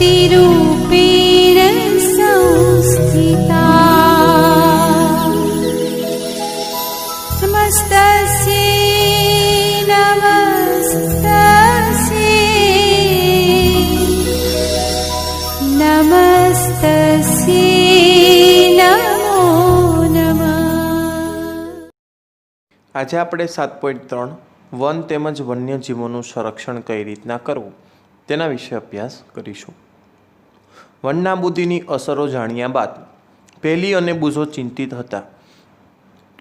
शक्तिरूपेण संस्थिता नमस्तस्यै नमस्तस्यै नमो नमः। આજે આપણે 7.3 વન તેમજ વન્યજીવોનું સંરક્ષણ કઈ રીતના કરવું તેના વિશે અભ્યાસ કરીશું। વનનાબૂદીની અસરો જાણ્યા બાદ પહેલી અને બુઝો ચિંતિત હતા।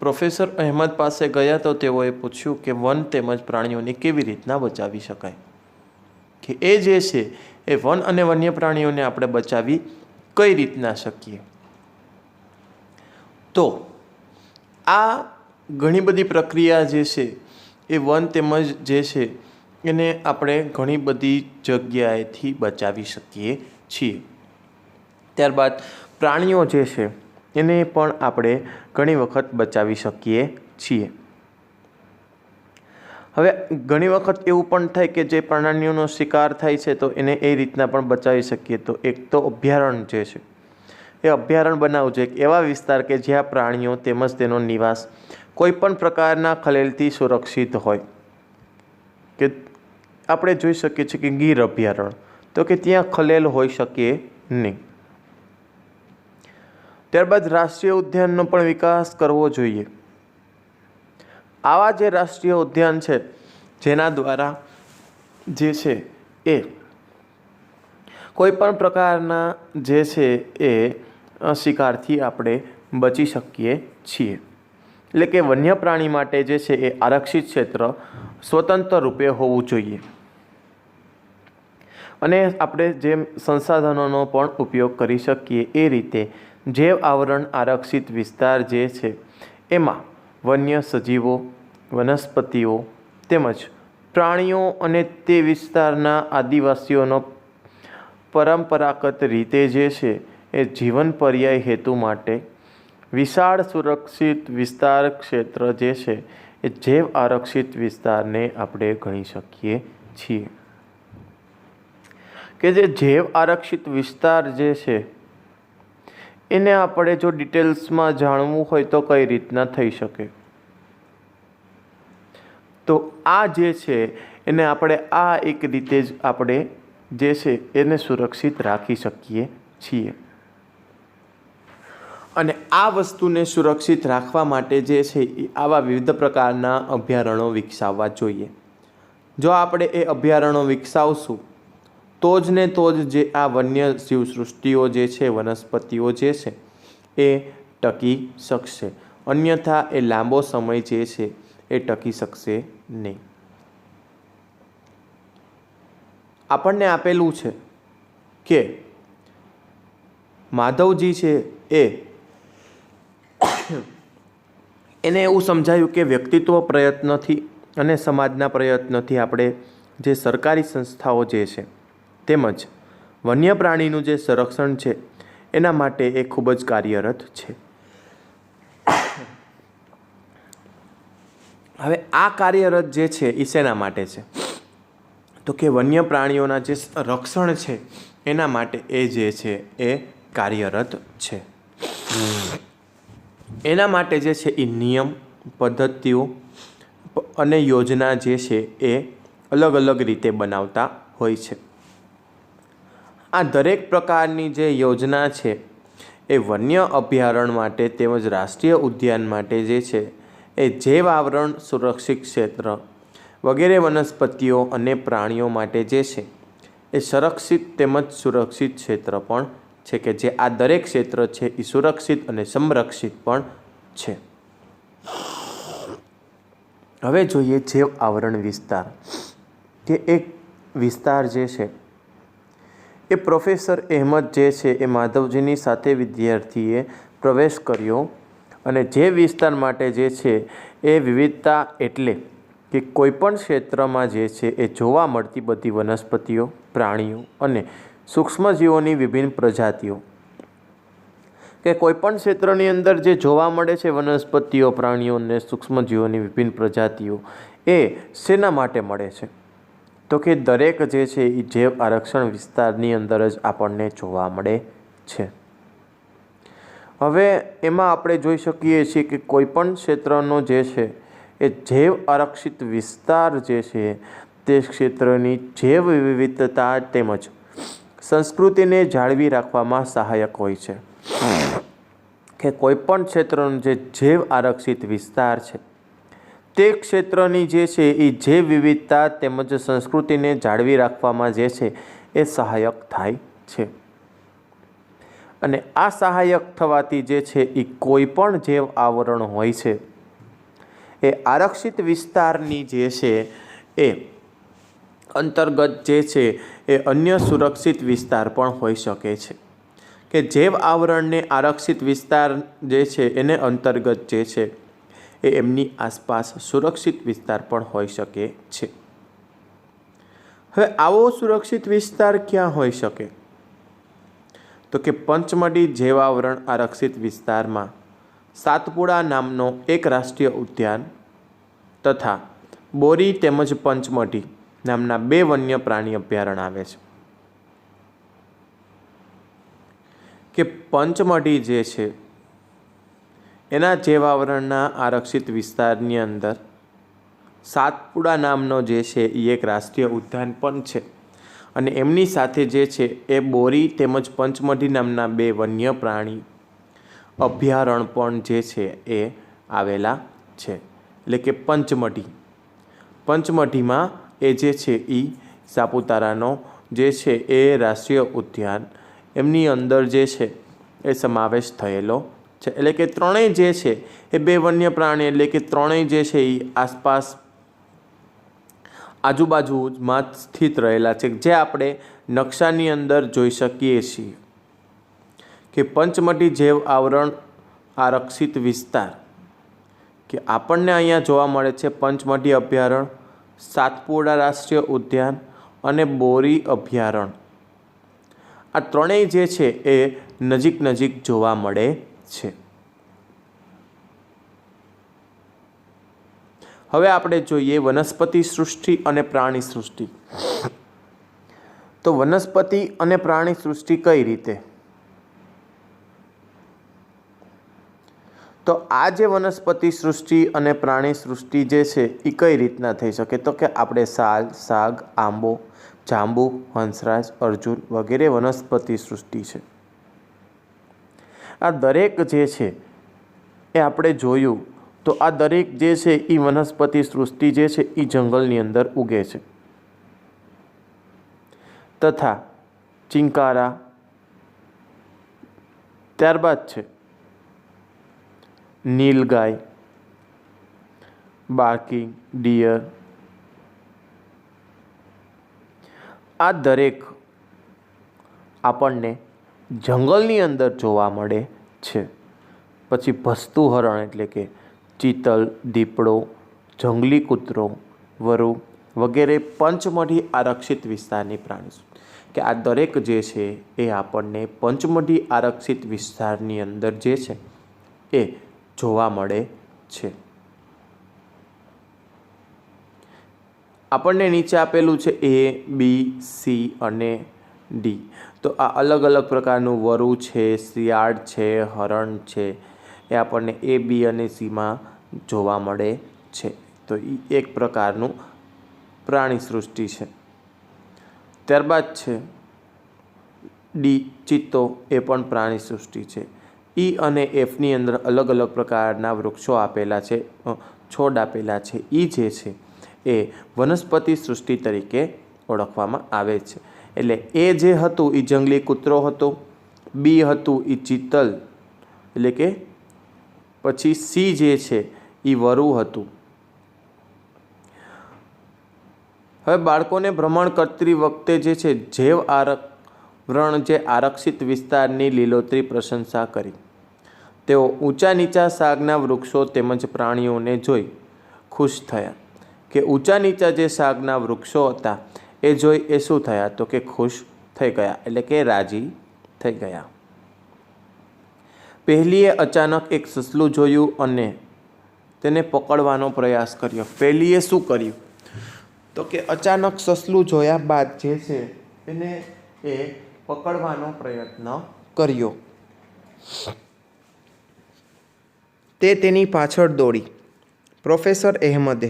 પ્રોફેસર અહેમદ પાસે ગયા તો તેઓએ પૂછ્યું કે વન તેમજ પ્રાણીઓને કેવી રીતના બચાવી શકાય, કે એ જે છે એ વન અને વન્ય પ્રાણીઓને આપણે બચાવી કઈ રીતના શકીએ। તો આ ઘણી બધી પ્રક્રિયા જે છે એ વન તેમજ જે છે એને આપણે ઘણી બધી જગ્યાએથી બચાવી શકીએ છીએ। ત્યારબાદ પ્રાણીઓ જે છે એને પણ આપણે ઘણી વખત બચાવી શકીએ છીએ। હવે ઘણી વખત એવું પણ થાય કે જે પ્રાણીઓનો શિકાર થાય છે તો એને એ રીતના પણ બચાવી શકીએ। તો એક તો અભયારણ્ય જે છે એ અભયારણ્ય બનાવવું જોઈએ, એક એવા વિસ્તાર કે જ્યાં પ્રાણીઓ તેમજ તેનો નિવાસ કોઈપણ પ્રકારના ખલેલથી સુરક્ષિત હોય। કે આપણે જોઈ શકીએ છીએ કે ગીર અભયારણ્ય તો કે ત્યાં ખલેલ હોઈ શકે નહીં। ત્યારબાદ રાષ્ટ્રીય ઉદ્યાનનો પણ વિકાસ કરવો જોઈએ। આવા જે રાષ્ટ્રીય ઉદ્યાન છે જેના દ્વારા જે છે એ કોઈપણ પ્રકારના જે છે એ શિકારથી આપણે બચી શકીએ છીએ। એટલે કે વન્ય પ્રાણી માટે જે છે એ આરક્ષિત ક્ષેત્ર સ્વતંત્ર રૂપે હોવું જોઈએ અને આપણે જેમ સંસાધનોનો પણ ઉપયોગ કરી શકીએ એ રીતે જૈવ આવરણ આરક્ષિત વિસ્તાર જે છે એમાં વન્ય સજીવો, વનસ્પતિઓ તેમજ પ્રાણીઓ અને તે વિસ્તારના આદિવાસીઓનો પરંપરાગત રીતે જે છે એ જીવન પર્યાય હેતુ માટે વિશાળ સુરક્ષિત વિસ્તાર ક્ષેત્ર જે છે એ જૈવ આરક્ષિત વિસ્તારને આપણે ગણી શકીએ છીએ। કે જે જૈવ આરક્ષિત વિસ્તાર જે છે એને આપણે જો ડિટેલ્સમાં જાણવું હોય તો કઈ રીતના થઈ શકે, તો આ જે છે એને આપણે આ એક રીતે જ આપણે જે છે એને સુરક્ષિત રાખી શકીએ છીએ। અને આ વસ્તુને સુરક્ષિત રાખવા માટે જે છે એ આવા વિવિધ પ્રકારના અભયારણ્યો વિકસાવવા જોઈએ। જો આપણે એ અભયારણ્યો વિકસાવશું તો જ ને તો જ જે આ વન્ય જીવ સૃષ્ટિઓ જે છે, વનસ્પતિઓ જે છે એ ટકી શકશે, અન્યથા એ લાંબો સમય જે છે એ ટકી શકશે નહીં। આપણને આપેલું છે કે માધવજી છે એને એવું સમજાયું કે વ્યક્તિત્વ પ્રયત્નથી અને સમાજના પ્રયત્નથી આપણે જે સરકારી સંસ્થાઓ જે છે તેમજ વન્ય પ્રાણીનું જે સંરક્ષણ છે એના માટે એ ખૂબ જ કાર્યરત છે। હવે આ કાર્યરત જે છે એ શેના માટે છે, તો કે વન્ય પ્રાણીઓના જે રક્ષણ છે એના માટે એ જે છે એ કાર્યરત છે। એના માટે જે છે એ નિયમ, પદ્ધતિઓ અને યોજના જે છે એ અલગ અલગ રીતે બનાવતા હોય છે। આ દરેક પ્રકારની જે યોજના છે એ વન્ય અભયારણ્ય માટે તેમજ રાષ્ટ્રીય ઉદ્યાન માટે જે છે એ જૈવ આવરણ સુરક્ષિત ક્ષેત્ર વગેરે વનસ્પતિઓ અને પ્રાણીઓ માટે જે છે એ સંરક્ષિત તેમજ સુરક્ષિત ક્ષેત્ર પણ છે, કે જે આ દરેક ક્ષેત્ર છે એ સુરક્ષિત અને સંરક્ષિત પણ છે। હવે જોઈએ જૈવ આવરણ વિસ્તાર, કે એક વિસ્તાર જે છે એ પ્રોફેસર અહેમદ જે છે એ માધવજીની સાથે વિદ્યાર્થીએ પ્રવેશ કર્યો અને જે વિસ્તાર માટે જે છે એ વિવિધતા એટલે કે કોઈપણ ક્ષેત્રમાં જે છે એ જોવા મળતી બધી વનસ્પતિઓ, પ્રાણીઓ અને સૂક્ષ્મજીવોની વિભિન્ન પ્રજાતિઓ, કે કોઈપણ ક્ષેત્રની અંદર જે જોવા મળે છે વનસ્પતિઓ, પ્રાણીઓ અને સૂક્ષ્મજીવોની વિભિન્ન પ્રજાતિઓ એ શેના માટે મળે છે, તો કે દરેક જે છે એ જૈવ આરક્ષણ વિસ્તારની અંદર જ આપણને જોવા મળે છે. હવે એમાં આપણે જોઈ શકીએ છીએ કે કોઈપણ ક્ષેત્રનો જે છે એ જૈવ આરક્ષિત વિસ્તાર જે છે તે ક્ષેત્રની જૈવ વિવિધતા તેમજ સંસ્કૃતિને જાળવી રાખવામાં સહાયક હોય છે. કે કોઈપણ ક્ષેત્રનો જે જૈવ આરક્ષિત વિસ્તાર છે તે ક્ષેત્રની જે છે એ જૈવ વિવિધતા તેમજ સંસ્કૃતિને જાળવી રાખવામાં જે છે એ સહાયક થાય છે. અને આ સહાયક થવાથી જે છે એ કોઈપણ જૈવ આવરણ હોય છે એ આરક્ષિત વિસ્તારની જે છે એ અંતર્ગત જે છે એ અન્ય સુરક્ષિત વિસ્તાર પણ હોઈ શકે છે. કે જૈવ આવરણને આરક્ષિત વિસ્તાર જે છે એને અંતર્ગત જે છે એ એમની આસપાસ સુરક્ષિત વિસ્તાર પણ હોઈ શકે છે. હવે આવો સુરક્ષિત વિસ્તાર ક્યાં હોઈ શકે? તો કે પંચમઢી જૈવાવરણ આરક્ષિત વિસ્તારમાં સાતપુડા નામનો એક રાષ્ટ્રીય ઉદ્યાન તથા બોરી તેમજ પંચમઢી નામના 2 વન્ય પ્રાણી અભયારણ્ય આવે છે. કે પંચમઢી જે છે એના જૈવાવરણના આરક્ષિત વિસ્તારની અંદર સાતપુડા નામનો જે છે એ એક રાષ્ટ્રીય ઉદ્યાન પણ છે. અને એમની સાથે જે છે એ બોરી તેમજ પંચમઢી નામના 2 વન્ય પ્રાણી અભયારણ્ય પણ જે છે એ આવેલા છે. એટલે કે પંચમઢીમાં એ જે છે એ સાપુતારાનો જે છે એ રાષ્ટ્રીય ઉદ્યાન એમની અંદર જે છે એ સમાવેશ થયેલો છે. એટલે કે ત્રણેય જે છે એ 2 વન્ય પ્રાણી એટલે કે ત્રણેય જે છે એ આસપાસ આજુબાજુમાં સ્થિત રહેલા છે. જે આપણે નકશાની અંદર જોઈ શકીએ છીએ કે પંચમઢી જૈવ આવરણ આરક્ષિત વિસ્તાર કે આપણને અહીંયા જોવા મળે છે પંચમઢી અભયારણ્ય, સાતપુડા રાષ્ટ્રીય ઉદ્યાન અને બોરી અભયારણ્ય. આ ત્રણેય જે છે એ નજીક જોવા મળે છે. હવે આપણે જોઈએ વનસ્પતિ સૃષ્ટિ અને પ્રાણી સૃષ્ટિ. તો વનસ્પતિ અને પ્રાણી સૃષ્ટિ કઈ રીતે? તો આ જે વનસ્પતિ સૃષ્ટિ અને પ્રાણી સૃષ્ટિ જે છે એ કઈ રીતના થઈ શકે? તો કે આપણે સાલ, સાગ, આંબો, જાંબુ, હંસરાજ, અર્જુન વગેરે વનસ્પતિ સૃષ્ટિ છે. આ દરેક જે છે એ આપણે જોયું તો આ દરેક જે છે એ વનસ્પતિ સૃષ્ટિ જે છે એ જંગલની અંદર ઉગે છે. તથા ચિંકારા, ત્યારબાદ છે નીલગાય, બાર્કિંગ ડિયર, આ દરેક આપણને જંગલની અંદર જોવા મળે છે. પછી ભસતું હરણ એટલે કે ચિતલ, દીપડો, જંગલી કૂતરો, વરુ વગેરે પંચમઢી આરક્ષિત વિસ્તારની પ્રાણી કે આ દરેક જે છે એ આપણને પંચમઢી આરક્ષિત વિસ્તારની અંદર જે છે એ જોવા મળે છે. આપણને નીચે આપેલું છે A, B, C અને D. તો આ અલગ પ્રકારનું વરુ છે, શિયાળ છે, હરણ છે એ આપણને A, B અને Cમાં જોવા મળે છે. તો એ એક પ્રકારનું પ્રાણી સૃષ્ટિ છે. ત્યારબાદ છે D, ચિત્તો, એ પણ પ્રાણી સૃષ્ટિ છે. E અને Fની અંદર અલગ પ્રકારના વૃક્ષો આપેલા છે, છોડ આપેલા છે. એ જે છે એ વનસ્પતિ સૃષ્ટિ તરીકે ઓળખવામાં આવે છે. એટલે એ જે હતું એ જંગલી કૂતરો હતો, B હતું એ ચિત્તલ એટલે કે પછી C જે છે એ વરુ હતું. હવે બાળકોને ભ્રમણ કરતી વખતે જે છે જૈવ આવરણ જે આરક્ષિત વિસ્તારની લીલોતરી પ્રશંસા કરી. તેઓ ઊંચા નીચા શાકના વૃક્ષો તેમજ પ્રાણીઓને જોઈ ખુશ થયા. કે ઊંચા નીચા જે શાકના વૃક્ષો હતા એ જોઈ એ શું થયા? તો કે ખુશ થઈ ગયા એટલે કે રાજી થઈ ગયા. પહેલીએ અચાનક એક સસલું જોયું અને તેને પકડવાનો પ્રયાસ કર્યો. પહેલીએ શું કર્યું? તો કે અચાનક સસલું જોયા બાદ જે છે એને એ પકડવાનો પ્રયત્ન કર્યો. તે તેની પાછળ દોડી. પ્રોફેસર અહેમદે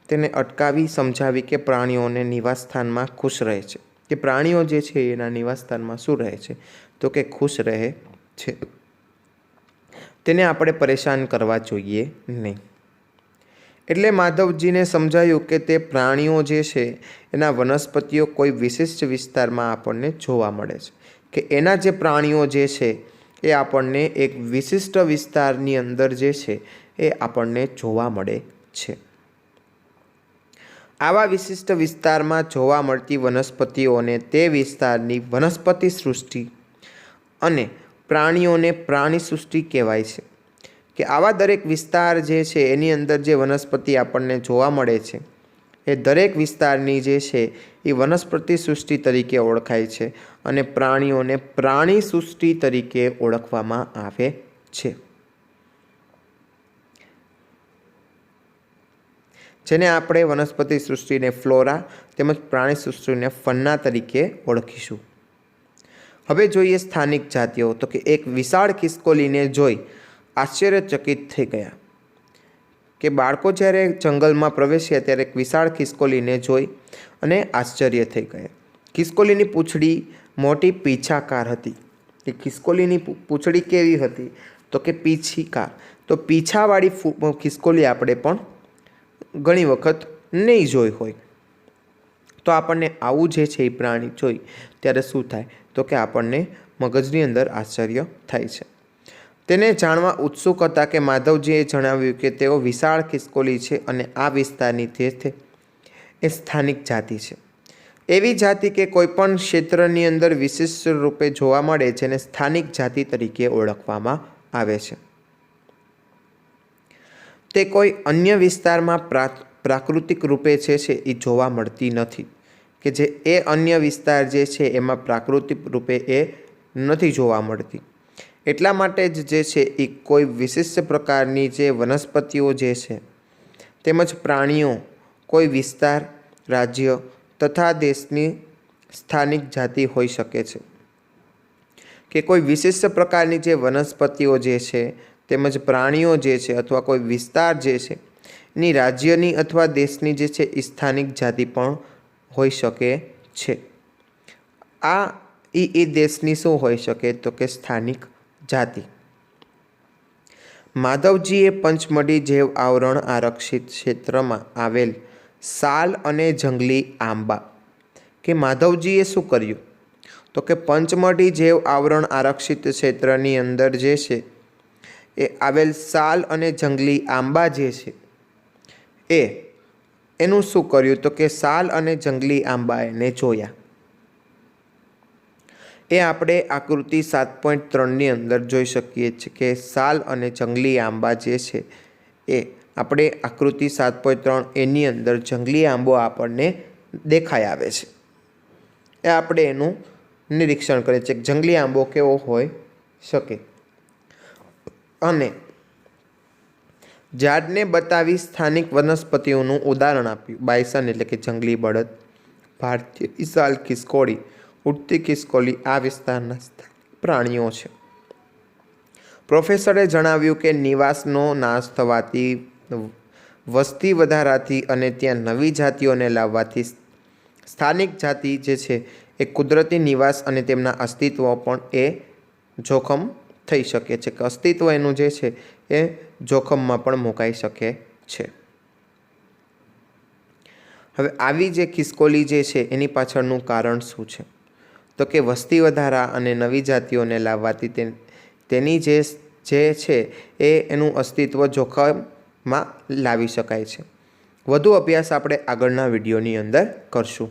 તેને અટકાવી સમજાવી કે પ્રાણીઓને નિવાસસ્થાનમાં ખુશ રહે છે, કે પ્રાણીઓ જે છે એના નિવાસસ્થાનમાં શું રહે છે, તો કે ખુશ રહે છે. તેને આપણે પરેશાન કરવા જોઈએ નહીં. એટલે માધવજીને સમજાયું કે તે પ્રાણીઓ જે છે એના વનસ્પતિઓ કોઈ વિશિષ્ટ વિસ્તારમાં આપણને જોવા મળે છે, કે એના જે પ્રાણીઓ જે છે એ આપણને એક વિશિષ્ટ વિસ્તારની અંદર જે છે એ આપણને જોવા મળે છે. આવા વિશિષ્ટ વિસ્તારમાં જોવા મળતી વનસ્પતિઓને તે વિસ્તારની વનસ્પતિ સૃષ્ટિ અને પ્રાણીઓને પ્રાણી સૃષ્ટિ કહેવાય છે. કે આવા દરેક વિસ્તાર જે છે એની અંદર જે વનસ્પતિ આપણને જોવા મળે છે એ દરેક વિસ્તારની જે છે એ વનસ્પતિ સૃષ્ટિ તરીકે ઓળખાય છે અને પ્રાણીઓને પ્રાણી સૃષ્ટિ તરીકે ઓળખવામાં આવે છે. જેને આપણે વનસ્પતિ સૃષ્ટિને ફ્લોરા તેમજ પ્રાણી સૃષ્ટિને ફન્ના તરીકે ઓળખીશું. હવે જોઈએ સ્થાનિક જાતિઓ. તો કે એક વિશાળ ખિસકોલીને જોઈ આશ્ચર્યચકિત થઈ ગયા. કે બાળકો જ્યારે જંગલમાં પ્રવેશ્યા ત્યારે એક વિશાળ ખિસકોલીને જોઈ અને આશ્ચર્ય થઈ ગયા. ખિસકોલીની પૂંછડી મોટી પીછાકાર હતી. એ ખિસકોલીની પૂંછડી કેવી હતી? તો કે પીછીકાર. તો પીછાવાળી ખિસકોલી આપણે પણ ઘણી વખત નહીં જોઈ હોય. તો આપણને આવું જે છે એ પ્રાણી જોઈ ત્યારે શું થાય? તો કે આપણને મગજની અંદર આશ્ચર્ય થાય છે. તેને જાણવા ઉત્સુક હતા કે માધવજીએ જણાવ્યું કે તેઓ વિશાળ ખિસકોલી છે અને આ વિસ્તારની તે છે એ સ્થાનિક જાતિ છે. એવી જાતિ કે કોઈપણ ક્ષેત્રની અંદર વિશિષ્ટ રૂપે જોવા મળે જેને સ્થાનિક જાતિ તરીકે ઓળખવામાં આવે છે. તે કોઈ અન્ય વિસ્તારમાં પ્રાકૃતિક રૂપે છે એ જોવા મળતી નથી. કે જે એ અન્ય વિસ્તાર જે છે એમાં પ્રાકૃતિક રૂપે એ નથી જોવા મળતી. એટલા માટે જ જે છે એ કોઈ વિશિષ્ટ પ્રકારની જે વનસ્પતિઓ જે છે તેમજ પ્રાણીઓ કોઈ વિસ્તાર, રાજ્ય તથા દેશની સ્થાનિક જાતિ હોઈ શકે છે. કે કોઈ વિશિષ્ટ પ્રકારની જે વનસ્પતિઓ જે છે તેમજ પ્રાણીઓ જે છે અથવા કોઈ વિસ્તાર જે છે એની રાજ્યની અથવા દેશની જે છે એ સ્થાનિક જાતિ પણ હોઈ શકે છે. આ એ દેશની શું હોઈ શકે? તો કે સ્થાનિક જાતિ. માધવજીએ પંચમઢી જૈવ આવરણ આરક્ષિત ક્ષેત્રમાં આવેલ સાલ અને જંગલી આંબા. કે માધવજીએ શું કર્યું? તો કે પંચમઢી જૈવ આવરણ આરક્ષિત ક્ષેત્રની અંદર જે છે એ આવેલ સાલ અને જંગલી આંબા જે છે એનું શું કર્યું? તો કે સાલ અને જંગલી આંબા એને જોયા. એ આપણે આકૃતિ 7.3ની અંદર જોઈ શકીએ છીએ કે સાલ અને જંગલી આંબા જે છે એ આપણે આકૃતિ 7.3 એની અંદર જંગલી આંબો આપણને દેખાઈ આવે છે. એ આપણે એનું નિરીક્ષણ કરીએ છીએ કે જંગલી આંબો કેવો હોઈ શકે. અને ઝાડને બતાવી સ્થાનિક વનસ્પતિઓનું ઉદાહરણ આપ્યું. બાયસન એટલે કે જંગલી બળદ, ભારતીય વિશાળ ખિસકોલી, ઉડતી ખિસકોલી આ વિસ્તારના પ્રાણીઓ છે. પ્રોફેસરે જણાવ્યું કે નિવાસનો નાશ થવાથી, વસ્તી વધારાથી અને ત્યાં નવી જાતિઓને લાવવાથી સ્થાનિક જાતિ જે છે એ કુદરતી નિવાસ અને તેમના અસ્તિત્વ પણ એ જોખમ થઈ શકે છે. કે અસ્તિત્વ એનું જે છે એ જોખમમાં પણ મુકાઈ શકે છે. હવે આવી જે ખિસકોલી જે છે એની પાછળનું કારણ શું છે? તો કે વસ્તી વધારા અને નવી જાતિઓને લાવવાથી તેની જે છે એ એનું અસ્તિત્વ જોખમમાં લાવી શકાય છે. વધુ અભ્યાસ આપણે આગળના વિડીયોની અંદર કરશું.